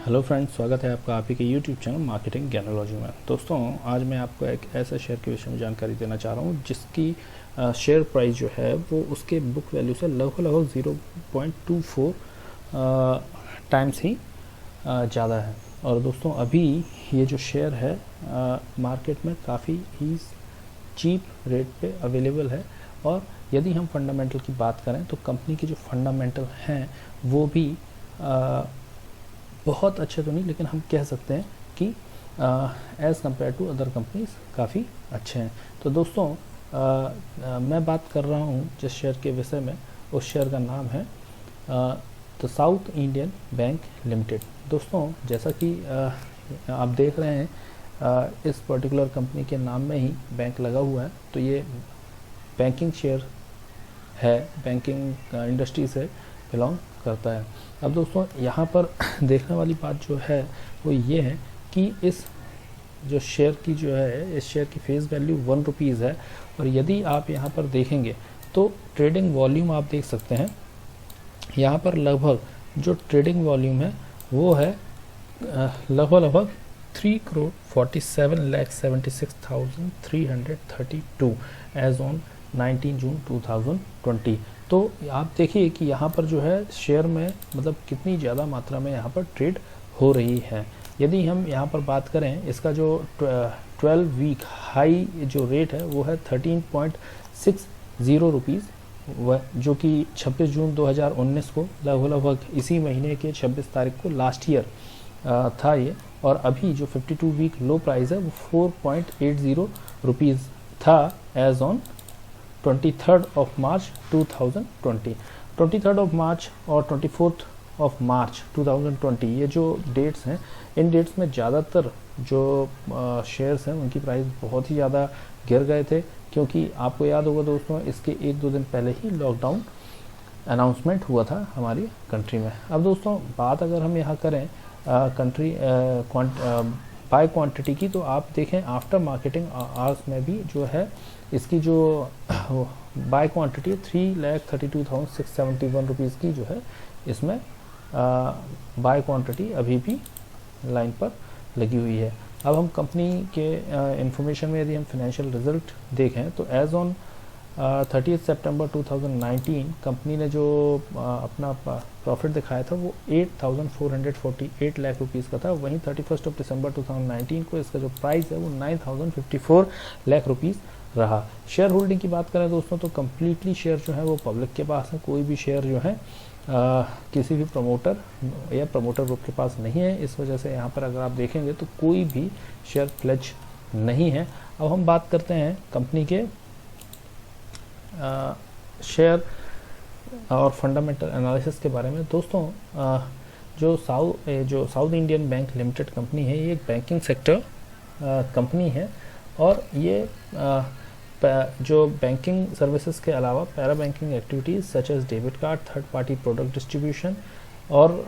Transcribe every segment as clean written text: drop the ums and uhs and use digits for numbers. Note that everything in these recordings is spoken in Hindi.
हेलो फ्रेंड्स, स्वागत है आपका आप ही के यूट्यूब चैनल मार्केटिंग ज्ञानोलॉजी में। दोस्तों, आज मैं आपको एक ऐसे शेयर के विषय में जानकारी देना चाह रहा हूँ जिसकी शेयर प्राइस जो है वो उसके बुक वैल्यू से लगभग 0.24 टाइम्स ही ज़्यादा है। और दोस्तों, अभी ये जो शेयर है मार्केट में काफ़ी ही चीप रेट पे अवेलेबल है। और यदि हम फंडामेंटल की बात करें तो कंपनी के जो फंडामेंटल हैं वो भी बहुत अच्छे तो नहीं, लेकिन हम कह सकते हैं कि as compare to other companies काफ़ी अच्छे हैं। तो दोस्तों, मैं बात कर रहा हूँ जिस शेयर के विषय में, उस शेयर का नाम है the south Indian bank limited. दोस्तों, जैसा कि आप देख रहे हैं इस पर्टिकुलर कंपनी के नाम में ही बैंक लगा हुआ है, तो ये बैंकिंग शेयर है, बैंकिंग इंडस्ट्री से बिलोंग करता है। अब दोस्तों, यहाँ पर देखने वाली बात जो है वो ये है कि इस जो शेयर की जो है, इस शेयर की फेस वैल्यू 1 रुपीज़ है। और यदि आप यहाँ पर देखेंगे तो ट्रेडिंग वॉल्यूम आप देख सकते हैं, यहाँ पर लगभग जो ट्रेडिंग वॉल्यूम है वो है लगभग 3,47,76,332 एज ऑन 19 जून 2020। तो आप देखिए कि यहाँ पर जो है शेयर में मतलब कितनी ज़्यादा मात्रा में यहाँ पर ट्रेड हो रही है। यदि हम यहाँ पर बात करें, इसका जो 12 वीक हाई जो रेट है वो है 13.60 रुपीज़, जो कि 26 जून 2019 को लगभग इसी महीने के 26 तारीख को लास्ट ईयर था ये। और अभी जो 52 वीक लो प्राइस है वो 4.80 रुपीज़ था as on 23rd of March 2020। 23rd of March और 24th ऑफ मार्च 2020 ये जो डेट्स हैं, इन डेट्स में ज़्यादातर जो शेयर्स हैं उनकी प्राइस बहुत ही ज़्यादा गिर गए थे, क्योंकि आपको याद होगा दोस्तों, इसके 1-2 दिन पहले ही लॉकडाउन अनाउंसमेंट हुआ था हमारी कंट्री में। अब दोस्तों, बात अगर हम यहाँ करें कंट्री बाय क्वांटिटी की, तो आप देखें आफ्टर मार्केटिंग आवर्स में भी जो है इसकी जो बाय क्वांटिटी 3,32,671 रुपीज़ की जो है इसमें बाय क्वांटिटी अभी भी लाइन पर लगी हुई है। अब हम कंपनी के इंफॉर्मेशन में यदि हम फाइनेंशियल रिजल्ट देखें तो एज ऑन 30 सितंबर 2019 कंपनी ने जो अपना प्रॉफिट दिखाया था वो 8,448 लाख रुपीज़ का था। वहीं 31 दिसंबर 2019 को इसका जो प्राइस है वो 9,054 लाख रुपीज़ रहा। शेयर होल्डिंग की बात करें दोस्तों तो कम्प्लीटली शेयर जो है वो पब्लिक के पास है। कोई भी शेयर जो है किसी भी प्रमोटर या प्रमोटर ग्रुप के पास नहीं है। इस वजह से यहाँ पर अगर आप देखेंगे तो कोई भी शेयर प्लेज नहीं है। अब हम बात करते हैं कंपनी के शेयर और फंडामेंटल एनालिसिस के बारे में। दोस्तों, जो south Indian bank limited company है, ये एक बैंकिंग सेक्टर कंपनी है। और ये जो बैंकिंग सर्विसेज के अलावा para banking activities such as debit card, third party product distribution और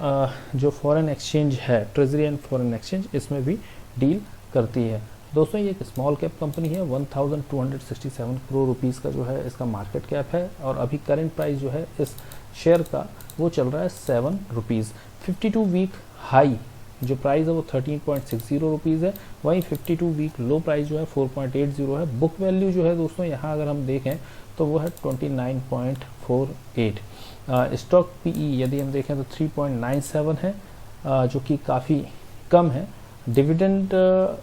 जो फॉरेन एक्सचेंज है, ट्रेजरी एंड फॉरेन एक्सचेंज, इसमें भी डील करती है। दोस्तों, ये एक स्मॉल कैप कंपनी है। 1,267 करोड़ रुपीज़ का जो है इसका मार्केट कैप है। और अभी करंट प्राइस जो है इस शेयर का वो चल रहा है 7 रुपीज़। 52 वीक हाई जो प्राइस है वो 13.60 रुपीज़ है। वहीं 52 वीक लो प्राइस जो है 4.80 है। बुक वैल्यू जो है दोस्तों यहाँ अगर हम देखें तो वो है 29.48। स्टॉक पीई यदि हम देखें तो 3.97 है, जो कि काफ़ी कम है। डिविडेंड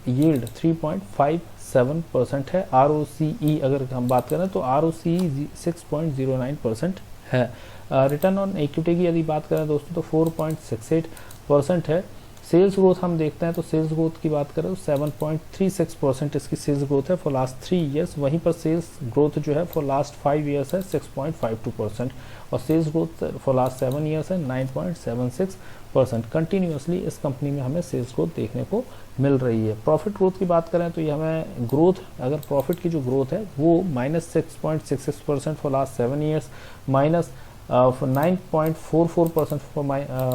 यील्ड 3.57% है। ROCE अगर हम बात करें तो ROCE 6.09% है। रिटर्न ऑन इक्विटी की यदि बात करें दोस्तों तो 4.68% है। सेल्स ग्रोथ हम देखते हैं तो सेल्स ग्रोथ की बात करें तो 7.36% इसकी सेल्स ग्रोथ है फॉर लास्ट 3 ईयर्स। वहीं पर सेल्स ग्रोथ जो है फॉर लास्ट 5 ईयर्स है 6.52%। और sales growth for last 7 years है 9.76%। कंटिन्यूसली इस कंपनी में हमें सेल्स ग्रोथ देखने को मिल रही है। प्रॉफिट ग्रोथ की बात करें तो ये हमें ग्रोथ, अगर प्रॉफिट की जो ग्रोथ है वो -6.66% for last 7 years, minus 9.44%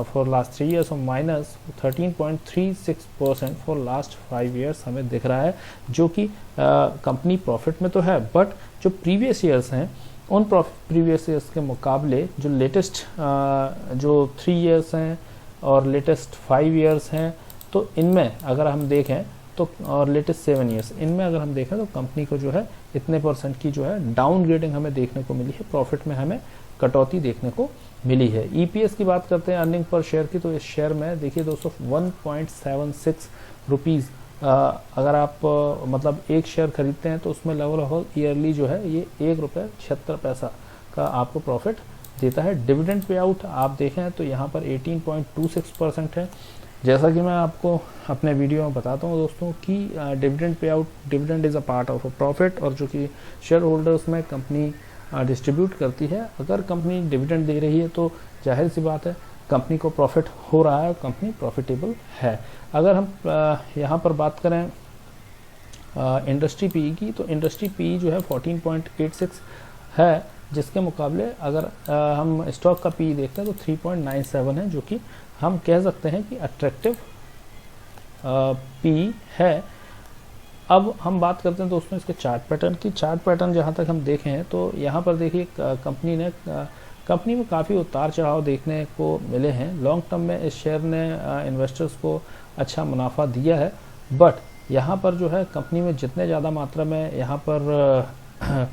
for last 3 years और -13.36% for last 5 years हमें दिख रहा है, जो कि कंपनी प्रॉफिट में तो है, बट जो प्रीवियस ईयर्स हैं उन प्रीवियस ईयर्स के मुकाबले जो लेटेस्ट जो 3 ईयर्स हैं और लेटेस्ट 5 ईयर्स हैं, तो इनमें अगर हम देखें तो और लेटेस्ट 7 ईयर्स, इनमें अगर हम देखें तो कंपनी को जो है इतने % की जो है डाउनग्रेडिंग हमें देखने को मिली है, प्रॉफिट में हमें कटौती देखने को मिली है। ईपीएस की बात करते हैं अर्निंग पर शेयर की, तो इस शेयर में देखिए दोस्तों 1.76 रुपीज़ अगर आप मतलब एक शेयर खरीदते हैं तो उसमें लगभग ईयरली जो है ये ₹1.76 का आपको प्रॉफिट देता है। डिविडेंड पे आउट आप देखें तो यहाँ पर 18.26% है। जैसा कि मैं आपको अपने वीडियो में बताता हूँ दोस्तों कि dividend pay out, dividend is a part of a profit, और जो कि शेयर होल्डर्स में कंपनी डिस्ट्रीब्यूट करती है। अगर कंपनी डिविडेंड दे रही है तो जाहिर सी बात है कंपनी को प्रॉफिट हो रहा है, कंपनी प्रॉफिटेबल है। अगर हम यहाँ पर बात करें इंडस्ट्री पीई की, तो इंडस्ट्री पीई जो है 14.86 है, जिसके मुकाबले अगर हम स्टॉक का पीई देखते हैं तो 3.97 है, जो कि हम कह सकते हैं कि अट्रैक्टिव पीई है। अब हम बात करते हैं दोस्तों इसके चार्ट पैटर्न की। चार्ट पैटर्न जहाँ तक हम देखें तो यहाँ पर देखिए कंपनी में काफ़ी उतार चढ़ाव देखने को मिले हैं। लॉन्ग टर्म में इस शेयर ने इन्वेस्टर्स को अच्छा मुनाफा दिया है, बट यहाँ पर जो है कंपनी में जितने ज़्यादा मात्रा में यहाँ पर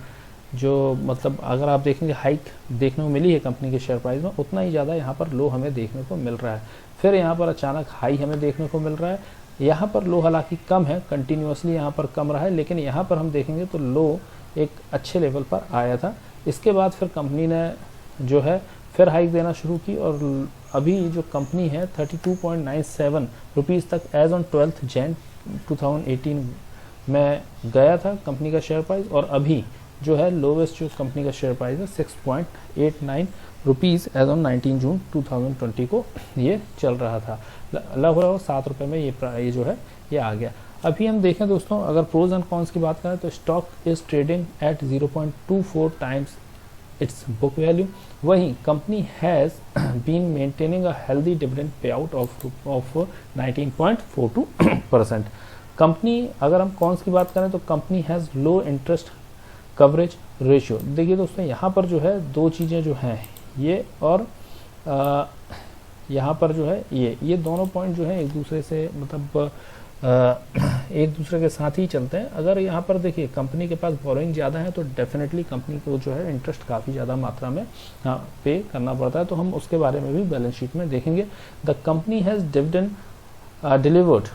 जो मतलब अगर आप देखेंगे हाइक देखने को मिली है कंपनी के शेयर प्राइस में, उतना ही ज़्यादा यहाँ पर लो हमें देखने को मिल रहा है। फिर यहाँ पर अचानक हाई हमें देखने को मिल रहा है। यहाँ पर लो हालांकि कम है, कंटिन्यूसली यहाँ पर कम रहा है, लेकिन यहाँ पर हम देखेंगे तो लो एक अच्छे लेवल पर आया था। इसके बाद फिर कंपनी ने जो है फिर हाइक देना शुरू की, और अभी जो कंपनी है 32.97 रुपीज़ तक एज ऑन 12 जैन 2018 में गया था कंपनी का शेयर प्राइस, और अभी जो है लोवेस्ट जो कंपनी का शेयर प्राइस है 6.89 रुपीज़ एज ऑन 19 जून 2020 को ये चल रहा था। लगभग 7 रुपये में ये जो है ये आ गया। अभी हम देखें दोस्तों अगर प्रोज एंड कॉन्स की बात करें तो stock is trading at 0.24 times it's book value. वहीं company has been maintaining a healthy dividend pay out of 19.42%। Company अगर हम कॉन्स की बात करें तो company has low interest coverage ratio. देखिए दोस्तों यहाँ पर जो है दो चीज़ें जो हैं ये, और यहाँ पर जो है ये दोनों पॉइंट जो है एक दूसरे से मतलब एक दूसरे के साथ ही चलते हैं। अगर यहाँ पर देखिए कंपनी के पास बोरोइंग ज़्यादा है तो डेफिनेटली कंपनी को जो है इंटरेस्ट काफ़ी ज़्यादा मात्रा में पे करना पड़ता है, तो हम उसके बारे में भी बैलेंस शीट में देखेंगे। The company has dividend delivered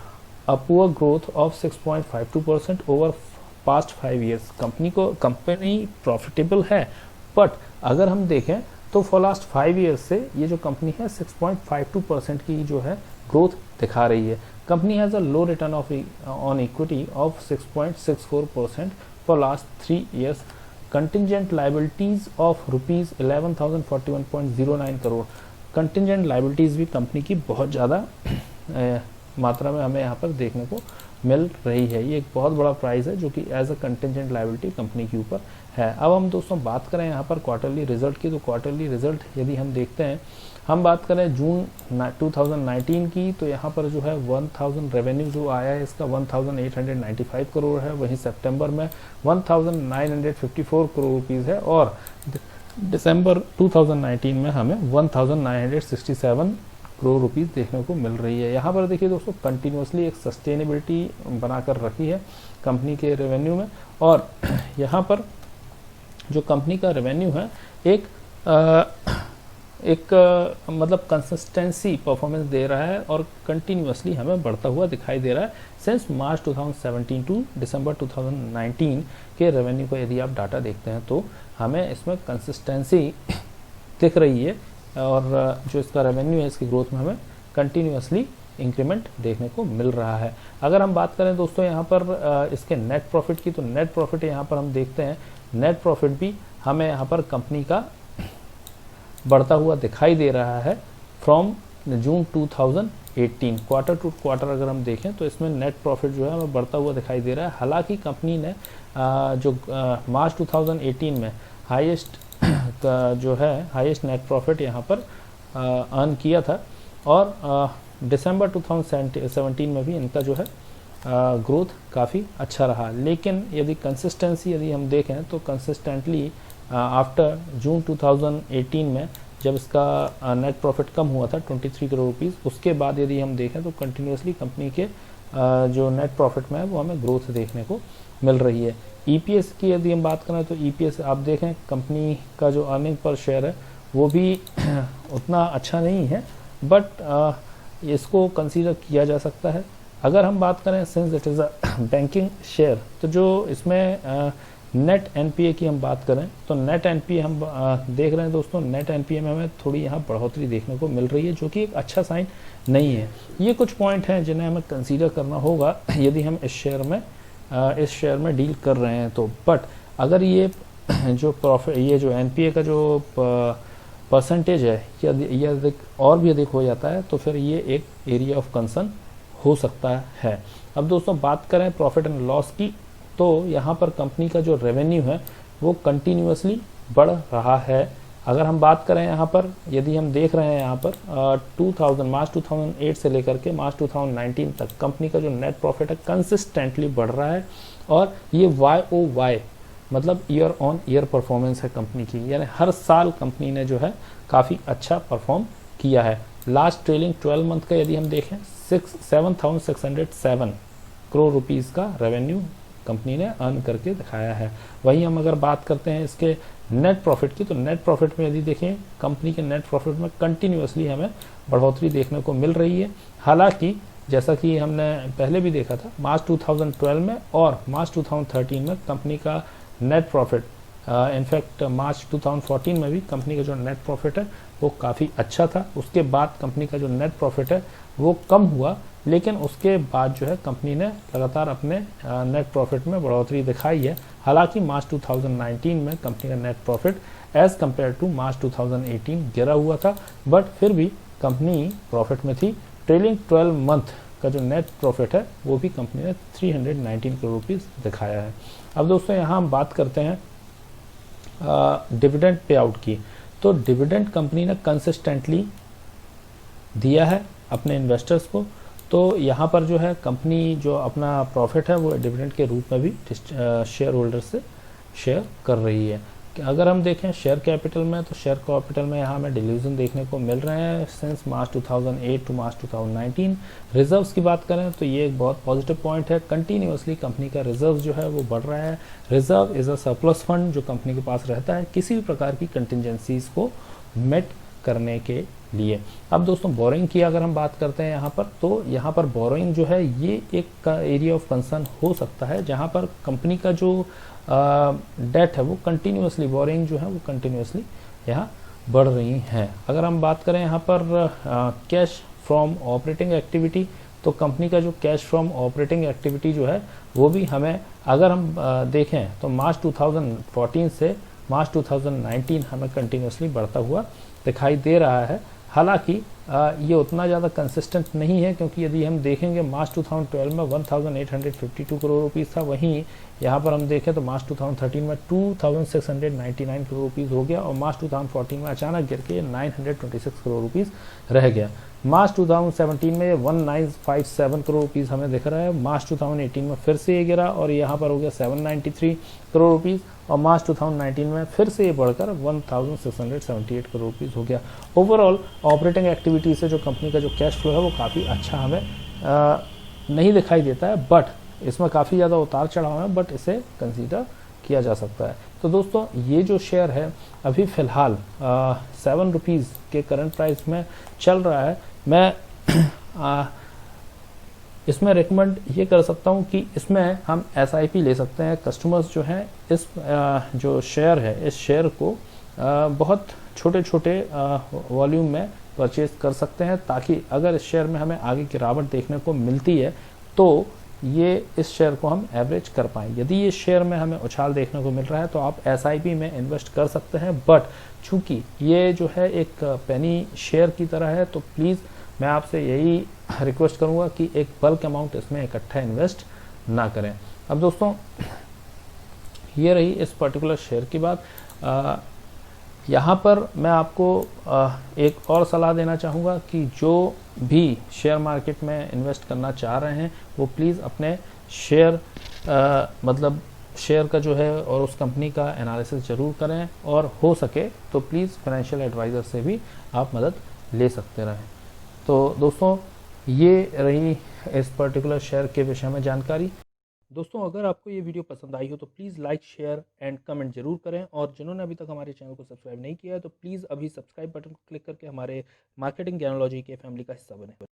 a poor growth of 6.52% over past 5 years. Company profitable है, बट अगर हम देखें तो फॉर लास्ट 5 ईयर्स से ये जो कंपनी है 6.52% की जो है ग्रोथ दिखा रही है। Company has a low return on equity of 6.64% for last 3 years. Contingent liabilities of ₹11,041.09 crore. Contingent liabilities भी कंपनी की बहुत ज़्यादा मात्रा में हमें यहाँ पर देखने को मिल रही है। ये एक बहुत बड़ा प्राइस है जो कि as a contingent liability company के ऊपर है। अब हम दोस्तों बात करें यहाँ पर क्वार्टरली रिजल्ट की, तो क्वार्टरली रिजल्ट यदि हम देखते हैं, हम बात करें जून 2019 की, तो यहाँ पर जो है 1000 रेवेन्यू जो आया है इसका 1895 करोड़ है। वहीं सितंबर में 1954 करोड़ रुपीज़ है, और दिसंबर 2019 में हमें 1967 करोड़ रुपीज़ देखने को मिल रही है। यहाँ पर देखिए दोस्तों कंटिन्यूसली एक सस्टेनेबिलिटी बनाकर रखी है कंपनी के रेवेन्यू में, और यहाँ पर जो कंपनी का रेवेन्यू है एक मतलब कंसिस्टेंसी परफॉर्मेंस दे रहा है और कंटिन्यूसली हमें बढ़ता हुआ दिखाई दे रहा है सिंस मार्च 2017 टू दिसंबर 2019 के रेवेन्यू को यदि आप डाटा देखते हैं तो हमें इसमें कंसिस्टेंसी दिख रही है, और जो इसका रेवेन्यू है इसकी ग्रोथ में हमें कंटिन्यूसली इंक्रीमेंट देखने को मिल रहा है। अगर हम बात करें दोस्तों यहाँ पर इसके नेट प्रॉफिट की, तो नेट प्रॉफिट यहाँ पर हम देखते हैं, नेट प्रॉफिट भी हमें यहाँ पर कंपनी का बढ़ता हुआ दिखाई दे रहा है from June 2018। Quarter to quarter अगर हम देखें तो इसमें नेट प्रॉफिट जो है हमें बढ़ता हुआ दिखाई दे रहा है। हालांकि कंपनी ने जो मार्च 2018 में हाईएस्ट जो है हाईएस्ट नेट प्रॉफिट यहाँ पर अर्न किया था, और दिसंबर 2017 में भी इनका जो है ग्रोथ काफ़ी अच्छा रहा। लेकिन यदि कंसिस्टेंसी यदि हम देखें तो कंसिस्टेंटली आफ्टर जून 2018 में जब इसका नेट प्रॉफिट कम हुआ था 23 करोड़ रुपीज़, उसके बाद यदि हम देखें तो कंटिन्यूसली कंपनी के जो नेट प्रॉफिट में है वो हमें ग्रोथ देखने को मिल रही है। ईपीएस की यदि हम बात करें तो ईपीएस आप देखें कंपनी का जो अर्निंग पर शेयर है वो भी उतना अच्छा नहीं है, बट इसको कंसीडर किया जा सकता है। अगर हम बात करें since it is a banking share, तो जो इसमें नेट एनपीए की हम बात करें तो नेट एनपीए हम देख रहे हैं दोस्तों, नेट एनपीए में हमें थोड़ी यहाँ बढ़ोतरी देखने को मिल रही है, जो कि एक अच्छा साइन नहीं है। ये कुछ पॉइंट हैं जिन्हें हमें कंसीडर करना होगा यदि हम इस शेयर में डील कर रहे हैं तो। बट अगर ये जो प्रॉफिट, ये जो एनपीए का जो परसेंटेज है यदि और भी अधिक हो जाता है तो फिर ये एक एरिया ऑफ कंसर्न हो सकता है। अब दोस्तों बात करें प्रॉफिट एंड लॉस की, तो यहाँ पर कंपनी का जो रेवेन्यू है वो कंटिन्यूसली बढ़ रहा है। अगर हम बात करें यहाँ पर, यदि हम देख रहे हैं यहाँ पर मार्च 2008 से लेकर के मार्च 2019 तक कंपनी का जो नेट प्रॉफिट है कंसिस्टेंटली बढ़ रहा है, और ये YOY मतलब ईयर ऑन ईयर परफॉर्मेंस है कंपनी की, यानी हर साल कंपनी ने जो है काफ़ी अच्छा परफॉर्म किया है। लास्ट ट्रेलिंग 12 मंथ का यदि हम देखें 7,607 करोड़ रुपीज़ का रेवेन्यू कंपनी ने अर्न करके दिखाया है। वहीं हम अगर बात करते हैं इसके नेट प्रॉफिट की, तो नेट प्रॉफिट में यदि देखें कंपनी के नेट प्रॉफिट में कंटिन्यूसली हमें बढ़ोतरी देखने को मिल रही है। हालांकि जैसा कि हमने पहले भी देखा था मार्च 2012 में और मार्च 2013 में कंपनी का नेट प्रॉफिट, इनफैक्ट मार्च 2014 में भी कंपनी का जो नेट प्रॉफिट है वो काफ़ी अच्छा था। उसके बाद कंपनी का जो नेट प्रॉफिट है वो कम हुआ, लेकिन उसके बाद जो है कंपनी ने लगातार अपने नेट प्रॉफिट में बढ़ोतरी दिखाई है। हालांकि मार्च 2019 में कंपनी का net profit as compared to March 2018 गिरा हुआ था, बट फिर भी कंपनी प्रॉफिट में थी। ट्रेलिंग 12 मंथ का जो नेट प्रॉफिट है वो भी कंपनी ने 319 करोड़ रुपीज़ दिखाया है। अब दोस्तों यहाँ हम बात करते हैं डिविडेंड पे आउट की, तो डिविडेंड कंपनी ने कंसिस्टेंटली दिया है अपने इन्वेस्टर्स को। तो यहाँ पर जो है कंपनी जो अपना प्रॉफिट है वो डिविडेंड के रूप में भी शेयर होल्डर से शेयर कर रही है। अगर हम देखें शेयर कैपिटल में, तो शेयर कैपिटल में यहाँ हमें डिल्यूजन देखने को मिल रहे हैं since March 2008 to March 2019। Reserves की बात करें तो ये एक बहुत पॉजिटिव पॉइंट है, कंटिन्यूसली कंपनी का रिजर्व जो है वो बढ़ रहा है। Reserve is a surplus fund जो कंपनी के पास रहता है किसी भी प्रकार की कंटिजेंसीज को मेट करने के लिए। अब दोस्तों बोरोइंग की अगर हम बात करते हैं यहाँ पर, तो यहाँ पर बोरोइंग जो है ये एक एरिया ऑफ कंसर्न हो सकता है, जहाँ पर कंपनी का जो डेट है वो कंटिन्यूसली, बोरोइंग जो है वो कंटिन्यूसली यहाँ बढ़ रही हैं। अगर हम बात करें यहाँ पर कैश फ्रॉम ऑपरेटिंग एक्टिविटी, तो कंपनी का जो कैश फ्रॉम ऑपरेटिंग एक्टिविटी जो है वो भी हमें अगर हम देखें तो मार्च 2014 से मार्च 2019 हमें कंटिन्यूसली बढ़ता हुआ दिखाई दे रहा है। हालांकि ये उतना ज़्यादा कंसिस्टेंट नहीं है, क्योंकि यदि हम देखेंगे मार्च 2012 में 1852 करोड़ रुपीज़ था, वहीं यहाँ पर हम देखें तो मार्च 2013 में 2699 करोड़ रुपीज़ हो गया, और मार्च 2014 में अचानक गिर के 926 करोड़ रुपीज़ रह गया। मार्च 2017 में 1957 करोड़ रुपीज़ हमें दिख रहा है, मार्च 2018 में फिर से ये गिरा और यहाँ पर हो गया 793 करोड़ रुपीज़, और मार्च 2019 में फिर से ये बढ़कर 1678 करोड़ रुपीज़ हो गया। ओवरऑल ऑपरेटिंग एक्टिविटी से जो कंपनी का जो कैश फ्लो है वो काफ़ी अच्छा हमें नहीं दिखाई देता है, बट इसमें काफ़ी ज़्यादा उतार चढ़ाव है, बट इसे कंसीडर किया जा सकता है। तो दोस्तों ये जो शेयर है अभी फ़िलहाल 7 रुपीज़ के करंट प्राइस में चल रहा है। मैं इसमें रिकमेंड ये कर सकता हूँ कि इसमें हम SIP ले सकते हैं। कस्टमर्स जो हैं इस जो शेयर है इस शेयर को बहुत छोटे छोटे वॉल्यूम में परचेज कर सकते हैं, ताकि अगर इस शेयर में हमें आगे गिरावट देखने को मिलती है तो ये इस शेयर को हम एवरेज कर पाएँ। यदि ये शेयर में हमें उछाल देखने को मिल रहा है तो आप SIP में इन्वेस्ट कर सकते हैं, बट चूंकि ये जो है एक पेनी शेयर की तरह है तो प्लीज़ मैं आपसे यही रिक्वेस्ट करूंगा कि एक बल्क अमाउंट इसमें इकट्ठा इन्वेस्ट ना करें। अब दोस्तों ये रही इस पर्टिकुलर शेयर की बात। यहाँ पर मैं आपको एक और सलाह देना चाहूँगा कि जो भी शेयर मार्केट में इन्वेस्ट करना चाह रहे हैं वो प्लीज़ अपने शेयर मतलब शेयर का जो है और उस कंपनी का एनालिसिस ज़रूर करें, और हो सके तो प्लीज़ फाइनेंशियल एडवाइज़र से भी आप मदद ले सकते रहें। तो दोस्तों, ये रही इस पर्टिकुलर शेयर के विषय में जानकारी। दोस्तों, अगर आपको ये वीडियो पसंद आई हो तो please like, share and comment जरूर करें, और जिन्होंने अभी तक हमारे चैनल को सब्सक्राइब नहीं किया है तो प्लीज़ अभी सब्सक्राइब बटन को क्लिक करके हमारे मार्केटिंग ज्ञानोलॉजी के फैमिली का हिस्सा बने।